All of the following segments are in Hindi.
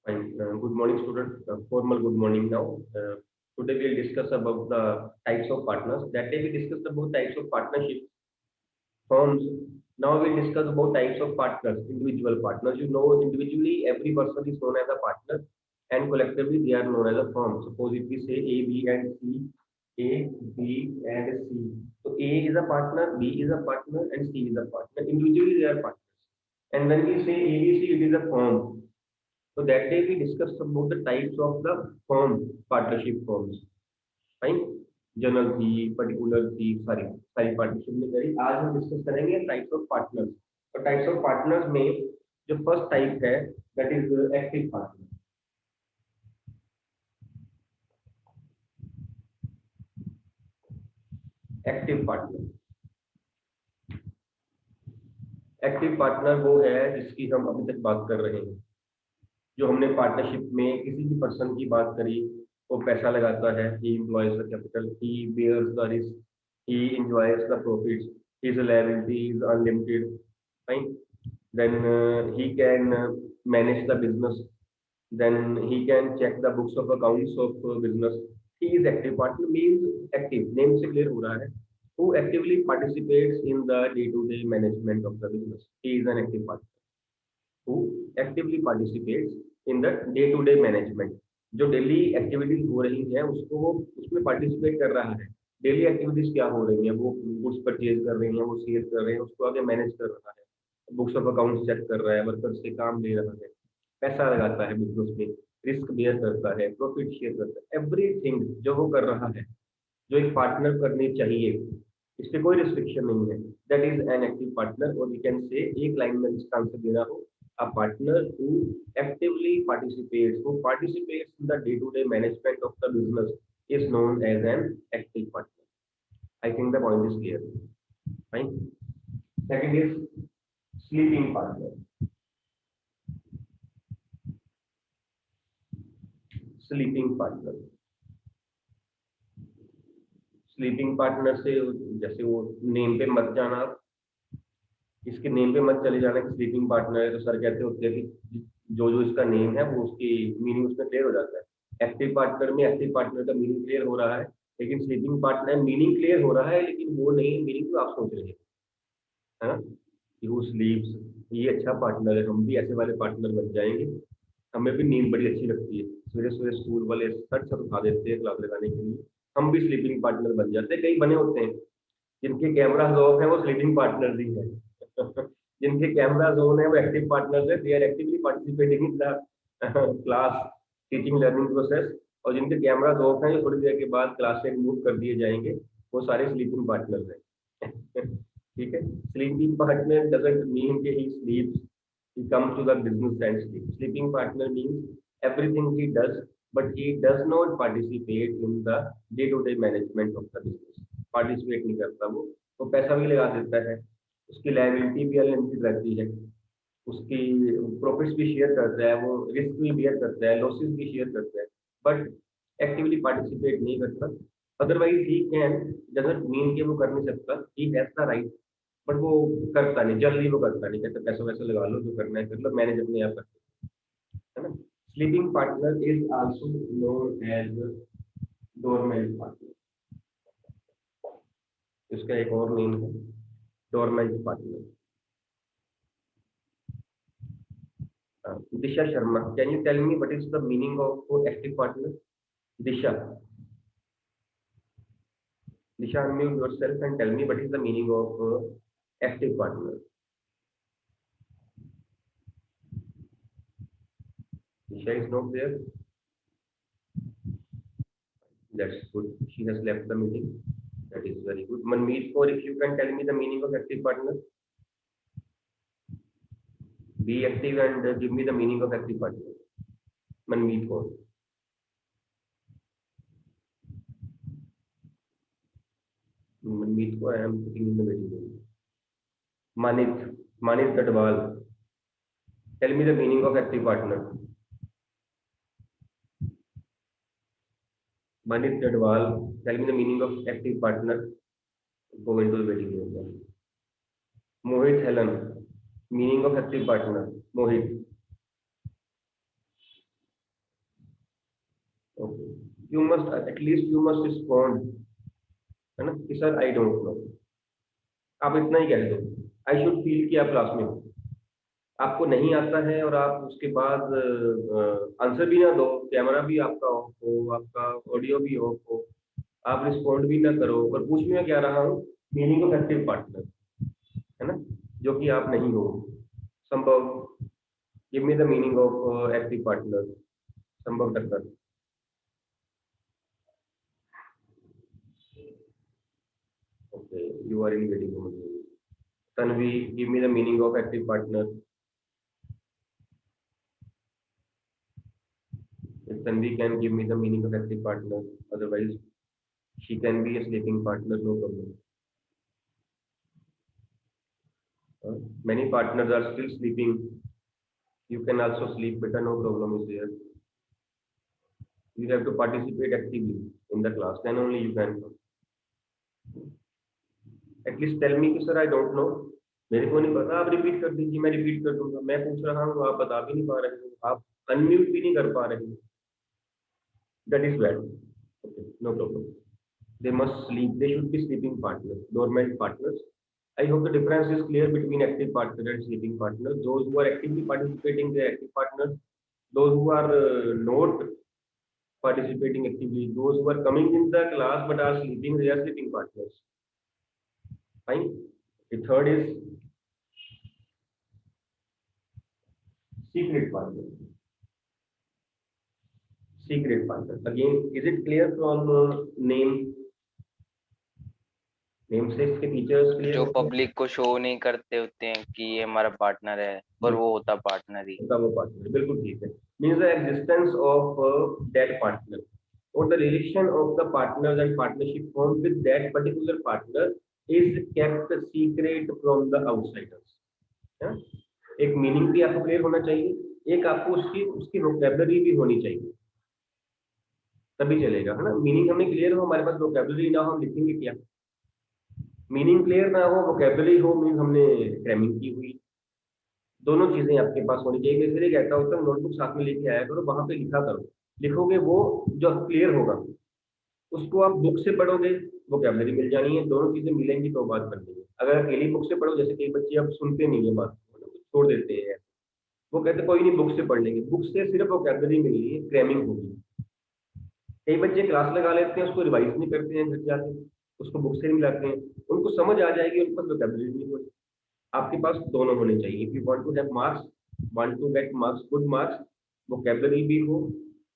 Fine. Good morning, student. Formal good morning now. Today we'll discuss about the types of partners. That day we discussed about types of partnerships, firms. Now we'll discuss about types of partners, individual partners. You know, individually every person is known as a partner, and collectively they are known as a firm. Suppose if we say A, B, and C, A, B, and C. So A is a partner, B is a partner, and C is a partner. Individually they are partners. And when we say ABC, it is a firm. So that day we discussed about the types of the firm partnership firms. Fine. General थी, पर्टिकुलर थी, सारी पार्टनरशिप में करी। आज हम डिस्कस करेंगे टाइप्स ऑफ पार्टनर्स। और टाइप्स ऑफ पार्टनर्स में जो फर्स्ट टाइप है that is active partner. Active partner active partner वो है जिसकी हम अभी तक बात कर रहे हैं। जो हमने पार्टनरशिप में किसी भी पर्सन की बात करी, वो पैसा लगाता है, he employs the capital, he bears the risk, he enjoys the profits, his liability is unlimited, fine. Then he can manage the business, then he can check the books of accounts of business. He is active partner means active, name से clear हो रहा है, who actively participates in the day to day management of the business. He is an active partner who actively participates in the day to day management. जो डेली एक्टिविटीज हो रही हैं उसको वो उसमें पार्टिसिपेट कर रहा है। डेली एक्टिविटीज क्या हो रही हैं, वो गुड्स परचेज कर रही हैं, वो सेल कर रहे हैं, उसको आगे मैनेज कर रहा है, बुक्स ऑफ अकाउंट्स चेक कर रहा है, वर्कर से काम ले रहा है, पैसा लगाता है बिजनेस में, रिस्क बेयर करता है, प्रॉफिट शेयर करता है, एवरीथिंग जो वो कर रहा है, जो एक पार्टनर करनी चाहिए, इस पे कोई रिस्ट्रिक्शन नहीं है। That is an active partner. और वी कैन से एक लाइन में इसका आंसर देना हो, a partner who actively participates in the day-to-day management of the business is known as an active partner. I think the point is clear. Fine. Second is sleeping partner. Sleeping partner. Sleeping partner से जैसे वो नेम पे मत जाना आप, इसके नेम पे मत चले जाना कि स्लीपिंग पार्टनर है तो सर कहते होते हैं कि जो जो इसका नेम है वो उसकी मीनिंग उसमें क्लियर हो जाता है। एक्टिव पार्टनर में एक्टिव पार्टनर का मीनिंग क्लियर हो रहा है, लेकिन स्लीपिंग पार्टनर मीनिंग क्लियर हो रहा है लेकिन वो नहीं मीनिंग जो आप सोच रहे हैं, है ना, कि वो स्लीप्स, ये अच्छा पार्टनर है, हम भी ऐसे वाले पार्टनर बन जाएंगे। हमें भी नींद बड़ी अच्छी लगती है, सवेरे सवेरे स्कूल वाले सर सर उठा देते हैं क्लास लगाने के लिए, हम भी स्लीपिंग पार्टनर बन जाते हैं। कई बने होते हैं जिनके कैमरा ऑफ है वो स्लीपिंग पार्टनर ही है। जिनके कैमराज ऑन है वो एक्टिव पार्टनर्स है, they are actively participating in the class teaching learning process. और जिनके कैमराज ऑफ हैं जो थोड़ी देर के बाद क्लास से रिमूव कर दिए जाएंगे, वो सारे स्लीपिंग पार्टनर्स हैं। ठीक है। स्लीपिंग पार्टनर डजंट मीन कि ही स्लीप्स, he comes to the business and sleep. Sleeping partner means everything he does, but he does not participate in the day-to-day management of the business. Participate नहीं करता वो पैसा भी लगा देता है, उसकी लायबिलिटी भी अनलिमिटेड रहती है, उसकी प्रॉफिट्स भी शेयर करता है, वो रिस्क भी बेयर करता है, लॉसेस भी शेयर करता है, बट एक्टिवली पार्टिसिपेट नहीं करता। Otherwise he can, doesn't mean कि वो कर नहीं सकता, he has the right, but वो करता नहीं, जल्दी वो करता नहीं, कहते पैसा वैसा लगा लो, जो करना है कर लो, मैनेज अपने आप करते, है ना। Sleeping partner is also known as dormant partner. इसका एक और नेम है dormant partner. Disha Sharma, can you tell me what is the meaning of active partner? Disha, Disha, unmute yourself and tell me what is the meaning of active partner. Disha is not there. That's good. She has left the meeting. That is very good. Manmeet Kaur, if you can tell me the meaning of active partner. Be active and give me the meaning of active partner. Manmeet Kaur. Manmeet Kaur, I am putting in the waiting room. Manit Gadwal. Tell me the meaning of active partner. Manit Gadwal, tell me the meaning of active partner. Go into the waiting room. Mohit Helen, meaning of active partner. Mohit. You must at least you must respond, है ना, कि सर आई डोंट नो। आप इतना ही कह दो, आई शुड फील कि आप क्लास में हो। आपको नहीं आता है और आप उसके बाद आंसर भी ना दो, कैमरा भी आपका ऑफ हो, आपका ऑडियो भी ऑफ हो, आप रिस्पॉन्ड भी ना करो और पूछ भी मैं क्या रहा हूँ मीनिंग ऑफ एक्टिव पार्टनर, है ना, जो कि आप नहीं हो। Sambhav, give me the meaning of active partner, Sambhav Takkar. Okay, you are in waiting mode. Tanvi, give me the meaning of active partner. If Tanvi can give me the meaning of active partner, otherwise she can be a sleeping partner, no problem. Many partners are still sleeping. You can also sleep better, no problem is there. You have to participate actively in the class, then only you can. At least tell me कि sir I don't know, मेरे को नहीं पता, आप रिपीट कर दीजिए, मैं रिपीट कर दूंगा। मैं पूछ रहा हूँ, आप बता भी नहीं पा रहे हो, आप अनम्यूट भी नहीं कर पा रहे हो। That is bad. Okay, no problem. They must sleep. They should be sleeping partners, dormant partners. I hope the difference is clear between active partner and sleeping partner. Those who are actively participating, they are active partners. Those who are not participating actively, those who are coming in the class but are sleeping, they are sleeping partners. Fine. The third is secret partner. Secret partner. Again, is it clear from name? Name से इसके फीचर्स क्लियर जो होते हैं। पब्लिक को शो नहीं करते होते हैं कि ये हमारा पार्टनर है, और वो होता पार्टनर ही। होता वो पार्टनर, बिल्कुल ठीक है। Means the existence of that partner or the relation of the partners and partnership formed with that particular partner is kept secret from the outsiders, है ना? एक मीनिंग भी आपको क्लियर होना चाहिए, एक आपको उसकी उसकी वोकैबुलरी भी होनी चाहिए, तभी चलेगा, है ना। मीनिंग हमें क्लियर हो, हमारे पास वोकैबुलरी ना हो, हम लिखेंगे क्या। मीनिंग क्लियर ना हो, वोकैबुलरी हो, मीन्स हमने क्रैमिंग की हुई। दोनों चीजें आपके पास होनी चाहिए। मैं इसलिए कहता हूँ सर नोटबुक साथ में लेके आया करो, वहां पे लिखा करो। लिखोगे वो जो क्लियर होगा, उसको आप बुक से पढ़ोगे, वोकैबुलरी मिल जानी है, दोनों चीजें मिलेंगी तो बात बननी है। अगर अकेली बुक से पढ़ो, जैसे कई बच्चे अब सुनते नहीं है बात, छोड़ देते हैं, वो कहते कोई नहीं बुक से पढ़ लेंगे। बुक से सिर्फ वोकैबुलरी मिलनी है, क्रैमिंग होगी। कई बच्चे क्लास लगा लेते हैं, उसको रिवाइज नहीं करते हैं, घर जाके उसको बुक से नहीं मिलाते हैं, उनको समझ आ जाएगी, उनके पास वोकैबुलरी नहीं होगी। आपके पास दोनों होने चाहिए। If you want to have marks, want to get marks, good marks, vocabulary भी हो,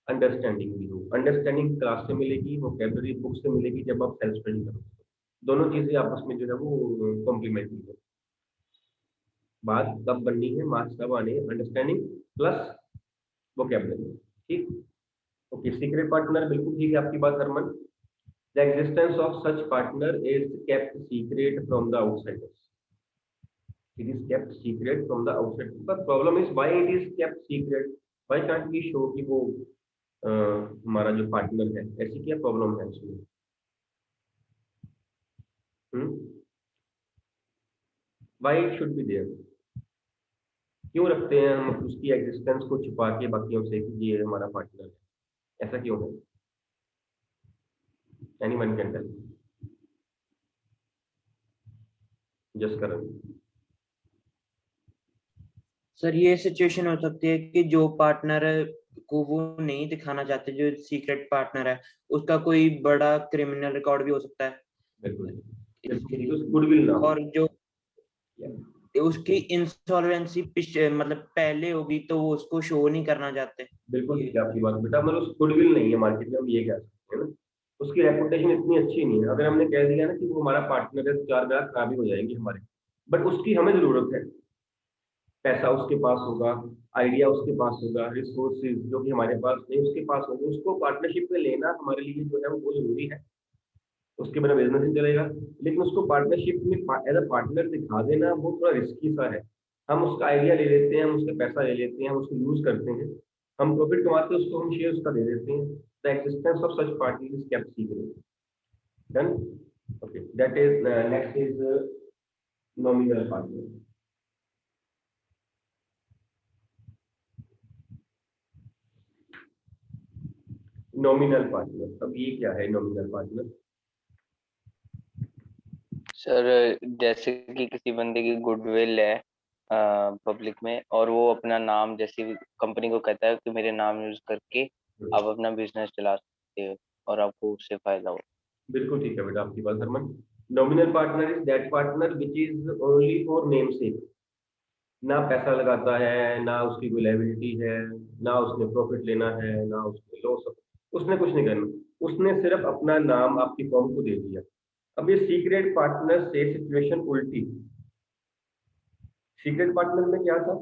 अंडरस्टैंडिंग भी हो। अंडरस्टैंडिंग क्लास से मिलेगी, वोकैबुलरी बुक से मिलेगी जब आप सेल्फ स्टडी करोगे। दोनों चीजें आपस में जो है वो कॉम्प्लीमेंट्री है। बात कब बननी है, मार्क्स कब आने हैं, अंडरस्टैंडिंग प्लस वोकैबुलरी। ठीक, ओके। सीक्रेट पार्टनर, बिल्कुल ठीक है आपकी बात Harman. The existence of such partner is kept secret from the outsiders. It is kept secret from the outside. But problem is why it is kept secret? Why can't we show कि वो हमारा जो पार्टनर है, ऐसी क्या प्रॉब्लम है उसमें? Why it should be there? क्यों रखते हैं हम उसकी एग्जिस्टेंस को छुपा के बाकियों से कि ये हमारा पार्टनर है? ऐसा क्यों है? Anyone can tell? Just Karan. Sir ये सिचुएशन हो सकती है कि जो पार्टनर को वो नहीं दिखाना चाहते, जो सीक्रेट पार्टनर है, उसका कोई बड़ा क्रिमिनल रिकॉर्ड भी हो सकता है। बिल्कुल, इसके लिए गुडविल ना हो। और जो उसकी इंसॉल्वेंसी मतलब पहले होगी तो वो उसको शो नहीं करना चाहते। बिल्कुल ठीक है आपकी बात बेटा, मतलब उस गुडविल नहीं है मार्केट में, हम ये कह सकते हैं ना। उसकी रेपुटेशन इतनी अच्छी नहीं है। अगर हमने कह दिया ना कि वो हमारा पार्टनर है तो चार ग्राहक खराब ही हो जाएंगे हमारे। बट उसकी हमें जरूरत है, पैसा उसके पास होगा, आइडिया उसके पास होगा, रिसोर्सेज जो कि हमारे पास नहीं उसके पास होंगे, उसको पार्टनरशिप में लेना हमारे लिए जो है वो बहुत जरूरी है। उसके बिना बिजनेस नहीं चलेगा। लेकिन उसको पार्टनरशिप में एज अ पार्टनर दिखा देना वो थोड़ा रिस्की सा है। हम उसका आइडिया ले लेते हैं, हम उसका पैसा ले लेते हैं, हम उसको यूज करते हैं, हम प्रॉफिट कमाते हैं, उसको हम शेयर उसका दे देते हैं। The existence of such party is kept secret. Done, okay. That is next is nominal partner. Nominal partner, अब ये क्या है नॉमिनल पार्टनर? सर जैसे कि किसी बंदे की गुडविल है पब्लिक में, और वो अपना नाम जैसे कंपनी को कहता है कि मेरे नाम यूज करके आप अपना बिजनेस चला सकते हो और आपको उससे फायदा हो। बिल्कुल ठीक है बेटा आपकी बात Harman. Nominal partner is that partner which is only for name से, ना पैसा लगाता है, ना उसकी कोई लायबिलिटी है, ना उसने प्रॉफिट लेना है, ना उसने लॉस, उसने कुछ नहीं करना, उसने सिर्फ अपना नाम आपकी फर्म को दे दिया। अब ये सीक्रेट पार्टनर से सिचुएशन उल्टी। सीक्रेट पार्टनर में क्या था,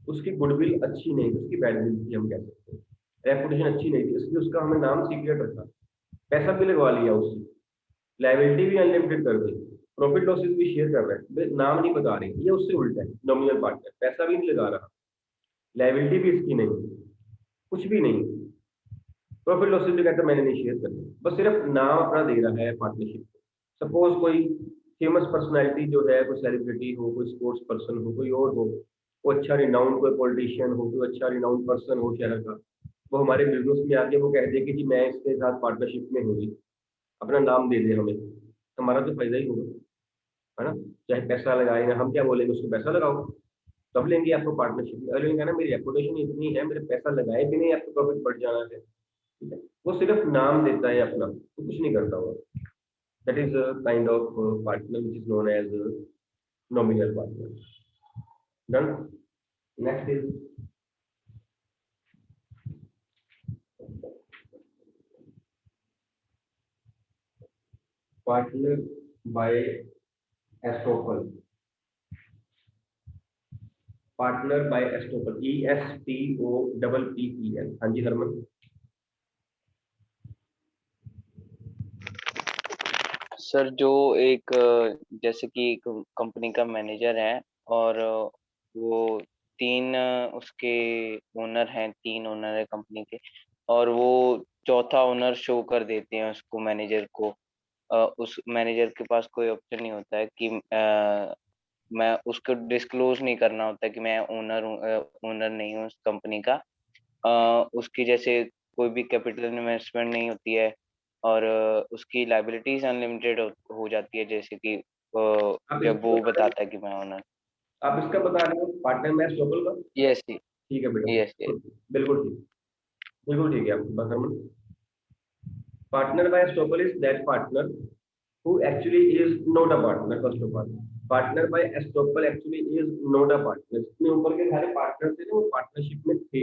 उसकी गुडविल अच्छी नहीं थी, उसकी बैडविल थी हम कह सकते हैं, रेपुटेशन अच्छी नहीं थी, इसलिए उसका हमने नाम सीक्रेट रखा, पैसा भी लगवा लिया उससे, लाइबिलिटी भी अनलिमिटेड कर दी, प्रॉफिट लॉसेस भी शेयर कर रहे हैं, नाम नहीं बता रहे, ये उससे उल्टा है। नॉमिनल पार्टनर पैसा भी नहीं लगा रहा, लाइबिलिटी भी इसकी नहीं, कुछ भी नहीं, प्रॉफिट लॉसेस भी कहता मैंने नहीं शेयर करना, बस सिर्फ नाम अपना दे रहा है पार्टनरशिप। सपोज कोई फेमस पर्सनैलिटी जो है, कोई सेलिब्रिटी हो, कोई स्पोर्ट्स पर्सन हो, कोई और हो, वो अच्छा रिनाउंड कोई पॉलिटिशियन हो, कोई अच्छा रिनाउंड पर्सन हो शहर का, वो हमारे बिजनेस में आके वो कह दे कि जी मैं इसके साथ पार्टनरशिप में हूँ जी, अपना नाम दे दे हमें, हमारा तो फायदा ही होगा, है ना? चाहे पैसा लगाए ना, हम क्या बोलेंगे उसको पैसा लगाओ, तब लेंगे आपको पार्टनरशिप में, अरे ना मेरी रेपुटेशन इतनी है, मेरे पैसा लगाए भी नहीं आपको प्रॉफिट बढ़ जाना है, ठीक है? वो सिर्फ नाम देता है अपना, तो कुछ नहीं करता वो। That is a kind of partner which is known as nominal partner. Done. Next is partner by estoppel. Partner by estoppel, ESTOPPEL। हाँ जी हरमन। सर जो एक जैसे कि एक कंपनी का मैनेजर है, और वो तीन उसके ओनर हैं, तीन ओनर है कंपनी के, और वो चौथा ओनर शो कर देते हैं उसको, मैनेजर को। उस मैनेजर के पास कोई ऑप्शन नहीं होता है कि मैं उसको डिस्क्लोज नहीं करना होता कि मैं ओनर हूँ, ओनर नहीं हूँ उस कंपनी का। उसकी जैसे कोई भी कैपिटल इन्वेस्टमेंट नहीं होती है, और उसकी लाइबिलिटीज अनलिमिटेड हो जाती है, जैसे कि आप जब इसको वो बता रहे बताता है कि मैं ओनर। हो, आप इसका बता रहे हो पार्टनर बाय एस्टोपल का? यस। ठीक है बेटा, यस यस। बिल्कुल ठीक, बिल्कुल ठीक है आपकी बात Harman. Partner by estoppel is that partner who actually is not a partner, first of all. Partner by estoppel actually is not a partner. इसमें ऊपर के सारे पार्टनर थे ना, वो पार्टनरशिप में थे,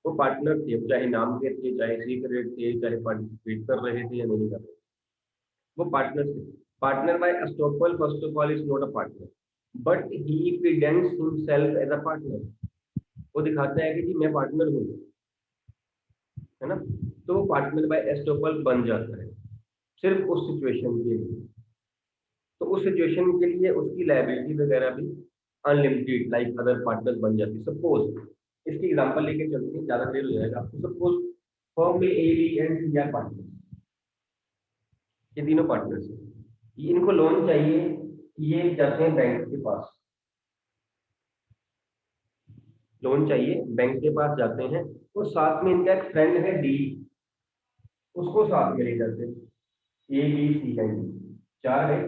वो पार्टनर थे, चाहे नाम के थे, चाहे सीक्रेट थे, चाहे पार्टिसिपेट कर रहे थे या नहीं कर रहे थे, वो पार्टनर थे। Partner by estoppel first of all is not a partner, but he presents himself as a partner. वो दिखाता है कि जी मैं पार्टनर हूँ, है ना? तो वो पार्टनर बाय एस्टोपल बन जाता है सिर्फ उस सिचुएशन के लिए। तो उस सिचुएशन के लिए उसकी लायबिलिटी वगैरह भी अनलिमिटेड लाइक अदर पार्टनर्स बन जाती है। सपोज इसकी एग्जांपल लेके चलते हैं, ज्यादा क्लियर हो जाएगा आपको। सपोज फर्म में A B and C are partner, ये तीनों पार्टनर्स हैं, इनको लोन चाहिए, ये जाते हैं बैंक के पास, लोन चाहिए बैंक के पास जाते हैं, और साथ में इनका एक फ्रेंड है डी, उसको साथ में ले जाते हैं, A B C and D, चार है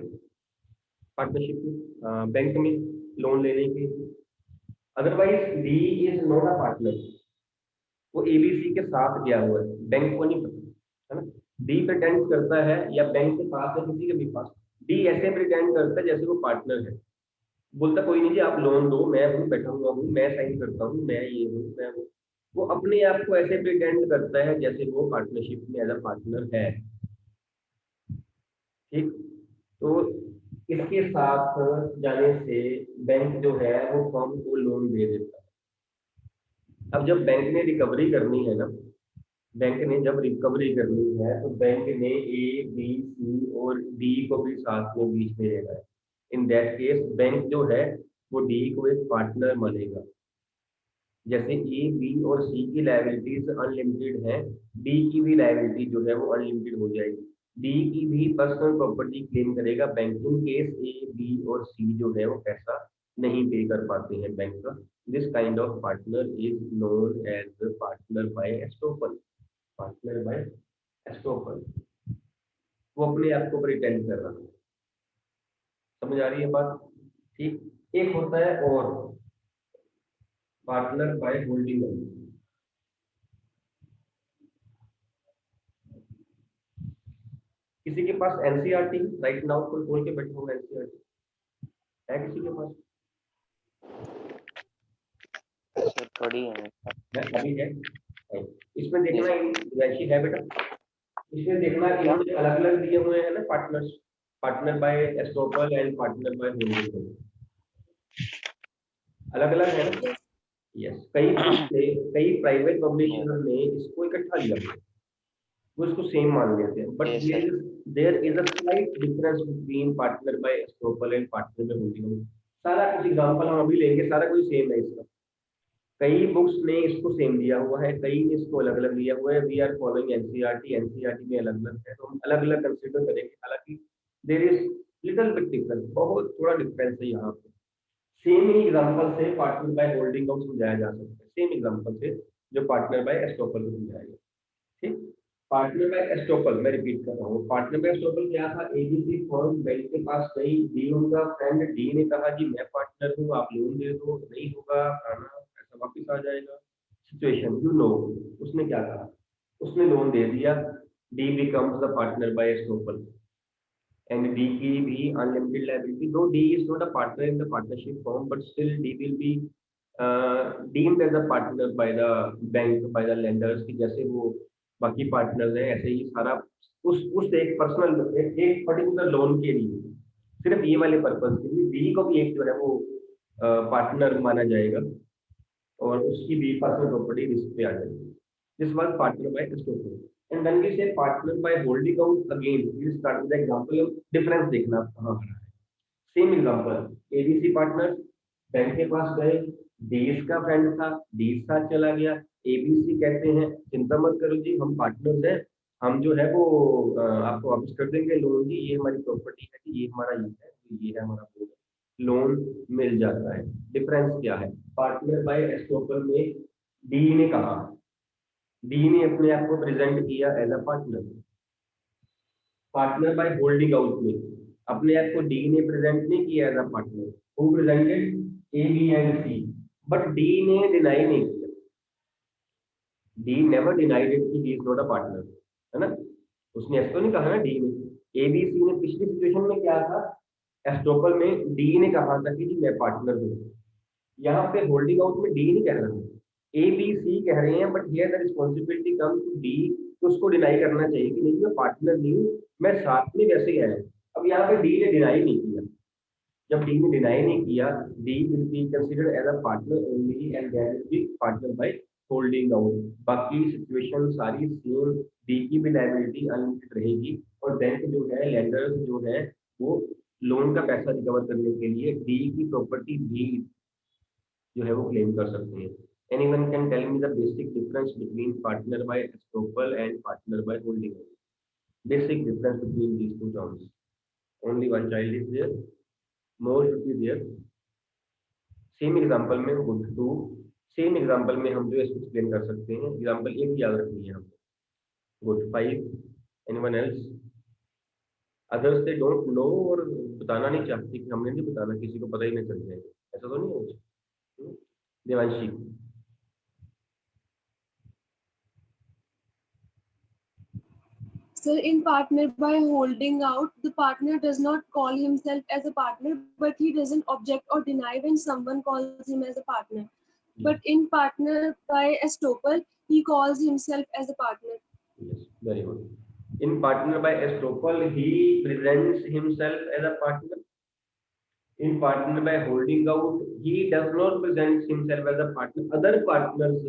पार्टनरशिप में बैंक में लोन लेने के। Otherwise D is not a partner, वो एबीसी के साथ गया हुआ है, बैंक को नहीं पता, है ना? डी प्रिटेंड करता है, या बैंक के पास है किसी के भी पास, डी ऐसे प्रिटेंड करता है जैसे वो पार्टनर है, बोलता कोई नहीं जी आप लोन दो, मैं हूँ बैठा हुआ हूँ, मैं साइन करता हूँ, मैं ये हूँ मैं हूँ। वो अपने आप को ऐसे प्रिटेंड करता है जैसे वो पार्टनरशिप में एज अ पार्टनर है, ठीक? तो इसके साथ जाने से बैंक जो है वो फर्म को लोन दे देता है। अब जब बैंक ने रिकवरी करनी है ना, बैंक ने जब रिकवरी करनी है, तो बैंक ने ए बी सी और डी को भी साथ में बीच में लेना है। इन दैट केस बैंक जो है वो डी को एक पार्टनर मानेगा। जैसे ए बी और सी की लायबिलिटीज अनलिमिटेड है, डी की भी लायबिलिटी जो है वो अनलिमिटेड हो जाएगी। डी की भी पर्सनल प्रॉपर्टी क्लेम करेगा bank, in case A B और सी जो है वो पैसा नहीं पे कर पाते हैं बैंक का। This kind of partner is known as partner by estoppel. Partner by estoppel, वो अपने आप को प्रिटेंड कर रहा है। समझ आ रही है बात? ठीक। एक होता है और पार्टनर बाय होल्डिंग आउट। किसी के पास एनसीईआरटी राइट नाउ कोई खोल के बैठे होगा, एनसीईआरटी है किसी के पास? सर थोड़ी है अभी है। इसमें देखना वैसी है बेटा, इसमें देखना इन्होंने अलग अलग दिए हुए हैं ना partners, partner by estoppel and partner by holding out, अलग अलग है ना। यस, कई प्राइवेट पब्लिशर ने इसको इकट्ठा लिया, वो इसको सेम मान लेते हैं, but there is a slight difference between partner by estoppel and partner by holding out. सारा कुछ एग्जांपल हम अभी लेंगे, सारा कुछ सेम है इसका। कई बुक्स ने इसको सेम दिया हुआ है, कई ने इसको अलग अलग दिया हुआ है। We are following NCERT, NCERT में अलग अलग है, तो हम अलग अलग कंसीडर करेंगे। हालांकि there is little bit difference, बहुत थोड़ा डिफरेंस है यहाँ पे। सेम ही एग्जांपल से पार्टनर बाय होल्डिंग आउट समझाया जा सकता है, सेम एग्जांपल से जो पार्टनर बाय एस्टोपल को समझाया गया। ठीक, पार्टनर बाय एस्टोपल मैं रिपीट कर रहा हूँ। पार्टनर बाय एस्टोपल क्या था? एबीसी फर्म बैंक के पास गई, डी उनका फ्रेंड, डी ने कहा कि मैं पार्टनर हूँ, आप लोन दे दो, नहीं होगा खाना पैसा वापस आ जाएगा। सिचुएशन यू नो, उसने क्या कहा? उसने लोन दे दिया, D becomes the partner by estoppel and D की भी unlimited liability, though D is not a partner in the partnership firm, but still D will be deemed as a partner by the bank, by the lenders, कि जैसे वो बाकी पार्टनर्स हैं ऐसे ही सारा उस एक पर्सनल एक पर्टिकुलर लोन के लिए, सिर्फ ये वाले पर्पज के लिए D को भी एक जो है वो पार्टनर माना जाएगा और उसकी भी पर्सनल प्रॉपर्टी रिस्क पे आ जाएगी। This was partner by estoppel. And when we say partner by holding out, again we will start with the example of difference देखना कहाँ पर है। Same example, ABC partner bank के पास गए, डीएस का फ्रेंड था, डीएस साथ चला गया, एबीसी कहते हैं चिंता मत करो जी, हम पार्टनर्स हैं, हम जो है वो आपको वापस कर देंगे लोन जी, ये हमारी प्रॉपर्टी है जी, ये हमारा ये है हमारा लोन मिल जाता है। डिफरेंस क्या है? पार्टनर बाय एस्टोपल में डी ने कहा, डी ने अपने आप को प्रेजेंट किया as a partner. Partner by holding out में अपने आप को डी ने प्रेजेंट नहीं किया as a partner, who presented A B and C, but D ने डिनाई नहीं किया, डी नेवर डिनाइड इट कि he is not a partner, है ना। उसने ऐसा तो नहीं कहा ना डी ने। ए बी सी ने पिछली सिचुएशन में क्या था? एस्टोपल में डी ने कहा था कि जी मैं पार्टनर हूँ, यहाँ पे होल्डिंग आउट में डी नहीं कह रहा है, ए बी सी कह रहे हैं, but here the responsibility come to D, तो उसको डिनाई करना चाहिए कि नहीं मैं पार्टनर नहीं हूँ, मैं साथ में वैसे ही आया। अब यहाँ पे डी ने डिनाई नहीं किया, जब डी ने डिनाई नहीं किया, D will be considered as a partner only and there will be partner by holding out. बाकी सिचुएशन सारी सेम, डी की भी लायबिलिटी अनलिमिटेड रहेगी और बैंक जो है, लेंडर्स जो है, वो लोन का पैसा रिकवर करने के लिए डी की प्रॉपर्टी भी जो है वो क्लेम कर सकते हैं। Anyone can tell me the basic difference between partner by estoppel and partner by holding out? Basic difference between these two terms. Only one child is there, more should be there. Same example में good to, same example में हम जो है explain कर सकते हैं। Example एक याद रखनी है हमको। Good 5. Anyone else? Others they don't know और बताना नहीं चाहते कि हमने नहीं बताना, किसी को पता ही नहीं चल जाएगा, ऐसा तो नहीं होगा। Devanshi. So in partner by holding out, the partner does not call himself as a partner, but he doesn't object or deny when someone calls him as a partner. But in partner by estoppel, he calls himself as a partner. Yes, very good. In partner by estoppel, he presents himself as a partner. In partner by holding out, he does not present himself as a partner. Other partners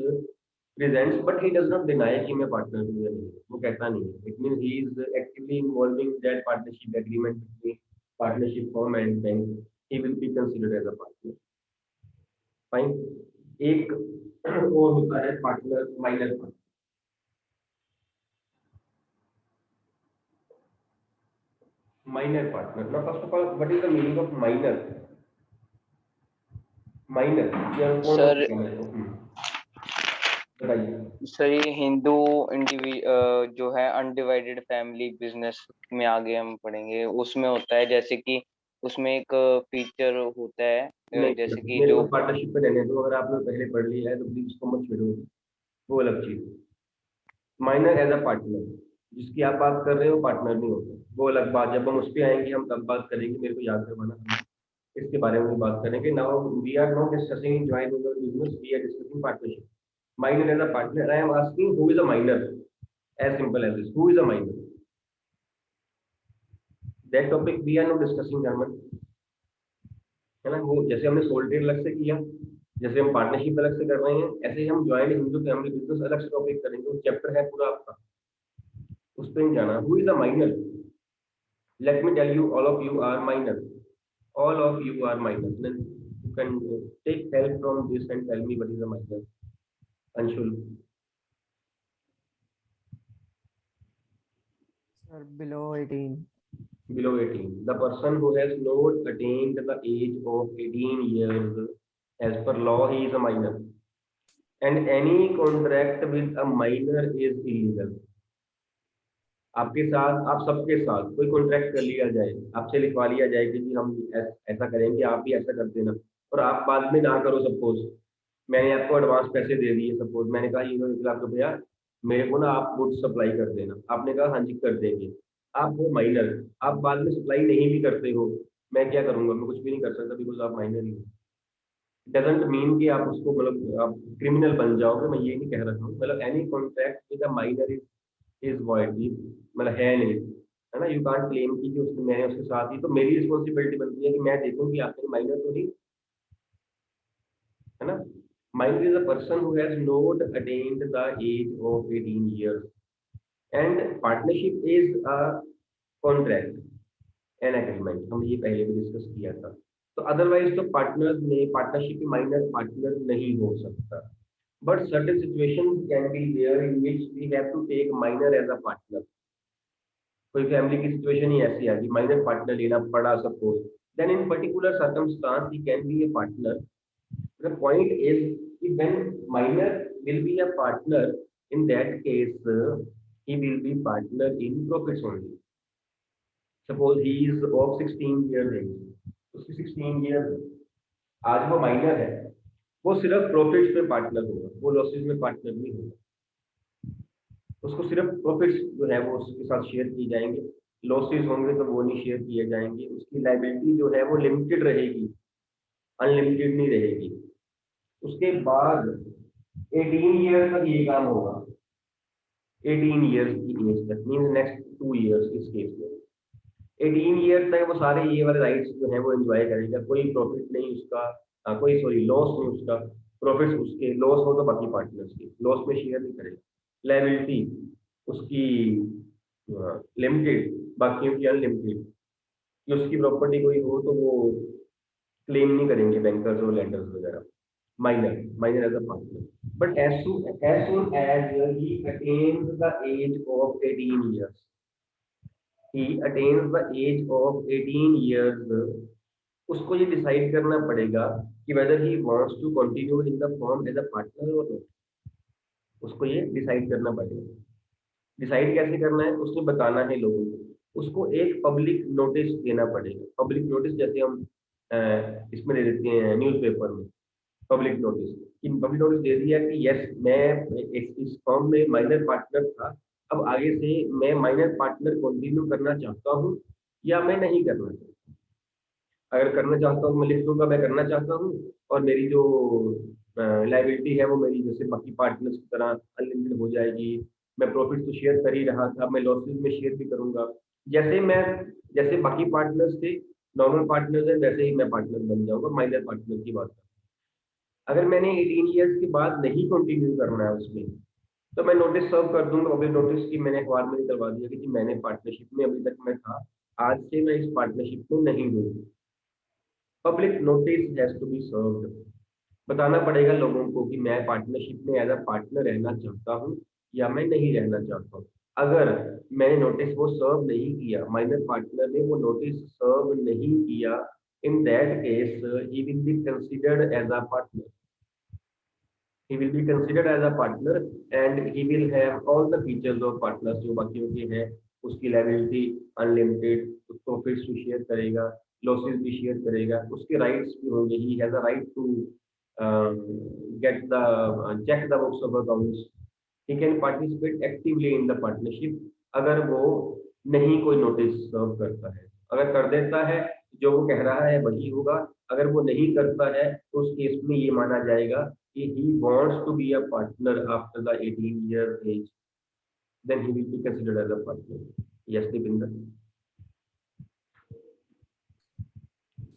presents, but he does not deny कि मैं partner हूँ या नहीं, वो कहता नहीं है। It means he is actively involving that partnership agreement between partnership firm and bank. He will be considered as a partner. Fine. एक और होता है partner, minor partner. Minor partner. Now, first of all, what is the meaning of minor? Minor. Sir, बताइए। सर ये हिंदू जो है अनडिवाइडेड फैमिली बिजनेस में आगे हम पढ़ेंगे, उसमें होता है जैसे कि उसमें एक फीचर होता है नहीं जैसे कि मेरे जो को पार्टनरशिप पे रहने दो, अगर आपने पहले पढ़ लिया है तो प्लीज उसको मत छेड़ो, वो अलग चीज। माइनर एज अ पार्टनर, जिसकी आप बात कर रहे हो पार्टनर नहीं होता, वो अलग बात। जब हम उस पर आएंगे हम तब बात करेंगे, मेरे को याद करवाना, हम इसके बारे में भी बात करेंगे। Now we are not discussing joint business, we are discussing partnership. Minor as a partner, I am asking who is a minor, as simple as this, who is a minor. That topic we are not discussing German, है ना। वो जैसे हमने सोल ट्रेड अलग से किया, जैसे हम पार्टनरशिप अलग से कर रहे हैं, ऐसे ही हम ज्वाइंट हिंदू फैमिली बिजनेस अलग से टॉपिक करेंगे। वो चैप्टर है पूरा आपका, उस पर नहीं जाना। Who is a minor? Let me tell you, all of you are minor, all of you are minors. Then you can take help from this and tell me what is a minor. Anshul, Sir, below 18. below 18, the person who has not attained the age of 18 years, as per law he is a minor, and any contract with a minor is illegal. आपके साथ, आप सबके साथ कोई कॉन्ट्रैक्ट कर लिया जाए, आपसे लिखवा लिया जाए कि जी हम ऐसा करेंगे, आप भी ऐसा कर देना, और आप बाद में ना करो। सपोज मैंने आपको एडवांस पैसे दे दिए, सपोज मैंने कहा ये 1 लाख रुपया मेरे को ना आप गुड्स सप्लाई कर देना, आपने कहा हाँ जी कर देंगे। आप वो माइनर, आप बाद में सप्लाई नहीं भी करते हो, मैं क्या करूंगा? मैं कुछ भी नहीं कर सकता, बिकॉज आप माइनर ही हो। डजेंट मीन कि आप उसको मतलब आप क्रिमिनल बन जाओगे, मैं ये नहीं कह रहा हूँ। मतलब any contract with a minor is void, मतलब है नहीं, है ना। यू कांट क्लेम की उसने, मैंने उसके साथ ही, तो मेरी रिस्पॉन्सिबिलिटी बनती है कि मैं देखूं कि आपने माइनर तो नहीं, है ना। Minor is a person who has not attend the age of 18 years, and partnership is a contract, an agreement. हमने ये पहले भी डिस्कस किया था। तो अदरवाइज तो पार्टनर में, पार्टनरशिप में माइनर पार्टनर नहीं हो सकता। But certain situation can be there in which we have to take minor as a partner. कोई फैमिली की सिचुएशन ही ऐसी आ गई, माइनर पार्टनर लेना पड़ा suppose, then in particular circumstance he can be a partner. The point is, when minor will be a partner, in that case, he will be partner in profits only. Suppose he is of 16 years age, उसकी 16 years, आज वो माइनर है, वो सिर्फ प्रॉफिट्स में पार्टनर होगा, वो लॉसेस में पार्टनर नहीं होगा। उसको सिर्फ प्रॉफिट्स जो है वो उसके साथ शेयर किए जाएंगे, लॉसेस होंगे तो वो नहीं शेयर किए जाएंगे। उसकी लाइबिलिटी जो है वो लिमिटेड रहेगी, अनलिमिटेड नहीं रहेगी। उसके बाद 18 ईयर तक ये काम होगा, 18 ईयर्स की एज तक, मीन नेक्स्ट 2 ईयर्स इस केस में। 18 ईयर तक वो सारे ये वाले राइट्स जो है वो एंजॉय करेगा, कोई प्रॉफिट नहीं उसका, कोई सॉरी लॉस नहीं उसका, प्रॉफिट्स उसके, लॉस हो तो बाकी पार्टनर्स के, लॉस में शेयर नहीं करेगा। लायबिलिटी उसकी लिमिटेड, बाकियों की अनलिमिटेड। कि उसकी प्रॉपर्टी कोई हो तो वो क्लेम नहीं करेंगे बैंकर्स और लैंडर्स वगैरह। Minor as a partner, but as soon as he attains the age of 18 years, he attains the age of 18 years, उसको ये डिसाइड करना पड़ेगा कि whether he wants to continue in the firm as a partner or not। उसको ये डिसाइड करना पड़ेगा। डिसाइड कैसे करना है, उसने बताना है लोगों को। उसको एक पब्लिक नोटिस देना पड़ेगा। पब्लिक नोटिस जैसे हम इसमें दे देते हैं न्यूज़पेपर में, पब्लिक नोटिस। पब्लिक नोटिस दे दिया कि यस मैं इस फर्म में माइनर पार्टनर था, अब आगे से मैं माइनर पार्टनर कंटिन्यू करना चाहता हूँ या मैं नहीं करना चाहता। अगर करना चाहता हूँ मैं लिख दूंगा मैं करना चाहता हूँ, और मेरी जो लाइबिलिटी है वो मेरी जैसे बाकी पार्टनर्स की तरह अनलिमिटेड हो जाएगी। मैं प्रॉफिट तो शेयर कर ही रहा था, मैं लॉसेस में शेयर भी करूंगा। जैसे बाकी पार्टनर्स थे, नॉर्मल पार्टनर्स है, वैसे ही मैं पार्टनर बन जाऊंगा। माइनर पार्टनर की बात, अगर मैंने 18 ईयर्स के बाद नहीं कंटिन्यू करना है उसमें, तो मैं नोटिस सर्व कर दूंगा। पब्लिक नोटिस की मैंने अखबार में निकलवा दिया कि जी मैंने पार्टनरशिप में अभी तक मैं था, आज से मैं इस पार्टनरशिप में नहीं हूँ। Public notice has to be served. बताना पड़ेगा लोगों को कि मैं पार्टनरशिप में एज अ पार्टनर रहना चाहता हूँ या मैं नहीं रहना चाहता हूँ। अगर मैंने नोटिस वो सर्व नहीं किया, माइनर पार्टनर ने वो नोटिस सर्व नहीं किया, in that case he will be considered as a partner. he will be considered as a partner and he will have all the features of partners जो बाकियों के हैं, उसकी liability unlimited, profits भी share करेगा, losses भी share करेगा, उसके rights भी होंगे, he has a right to get the check the books of accounts, he can participate actively in the partnership अगर वो नहीं कोई नोटिस सर्व करता है, अगर कर देता है जो वो कह रहा है वही होगा, अगर वो नहीं करता है तो उस केस में ये माना जाएगा कि he wants to be a partner after the 18-year age, then he will be considered as a partner. Yes, Deepinder.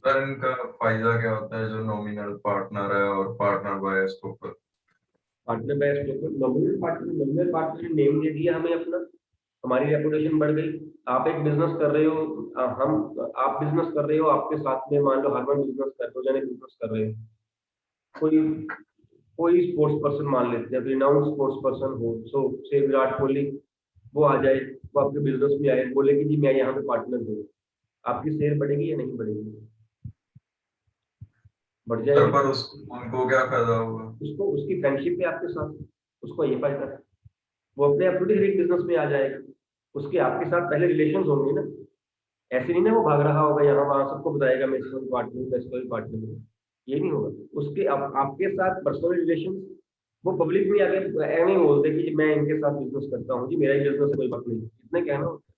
Sir इनका फायदा क्या होता है जो नॉमिनल पार्टनर है और partner by stopper? Partner by stopper, nominal partner ने नेम दे दिया हमें अपना, हमारी रेपुटेशन बढ़ गई। आप एक बिजनेस कर रहे हो, आप बिजनेस कर रहे हो, आपके साथ में मान लो हरमन बिजनेस कर रहे हो, जाने बिजनेस कर रहे हो, कोई स्पोर्ट्स पर्सन मान लेते हैं, रिनाउंड स्पोर्ट्स पर्सन हो, सो से विराट कोहली, वो आ जाए, वो आपके बिजनेस में आए, बोले कि जी मैं यहाँ पे पार्टनर हूँ, आपकी शेयर बढ़ेगी या नहीं बढ़ेगी? बढ़ जाएगी। पर उनको क्या फायदा होगा? उसको उसकी फ्रेंडशिप है आपके साथ, उसको ये फायदा है, वो अपने आप एक बिजनेस में आ जाएगा, उसके आपके साथ पहले रिलेशन होंगे ना, ऐसे नहीं ना वो भाग रहा होगा यहाँ वहाँ सबको बताएगा मैं इसका पार्टनर हूँ, ये नहीं होगा। उसके आपके साथ पर्सनल रिलेशन, वो पब्लिक में आगे ऐसे ही बोलते कि मैं इनके साथ बिजनेस करता हूँ जी, मेरा ही बिजनेस है, कोई बात नहीं, इतने कहना होता है।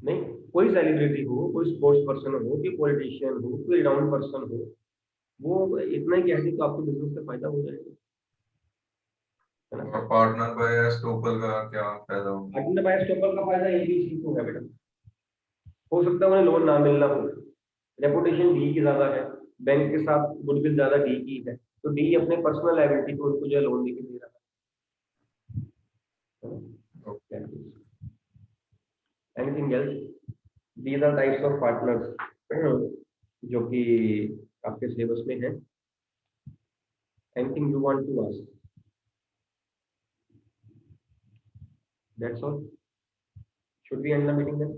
नहीं, कोई सेलिब्रिटी हो, कोई स्पोर्ट्स पर्सन हो, कोई पॉलिटिशियन हो, कोई रिनाउंड पर्सन हो, वो इतना ही कहते तो आपको बिजनेस का फायदा हो जाएगा। पार्टनर बाय स्टॉपर का क्या फायदा होगा? पार्टनर बाय स्टॉपर का फायदा ये भी इसी को है बेटा, हो सकता है उन्हें लोन ना मिलना हो, रेपुटेशन डी की ज्यादा है, बैंक के साथ गुडविल ज्यादा डी की है, तो डी अपने पर्सनल लायबिलिटी को उनको जो है लोन देके दे रहा है। Anything else? These are types of partners जो कि आपके सिलेबस में है। Anything you want to ask? That's all. Should we end the meeting then?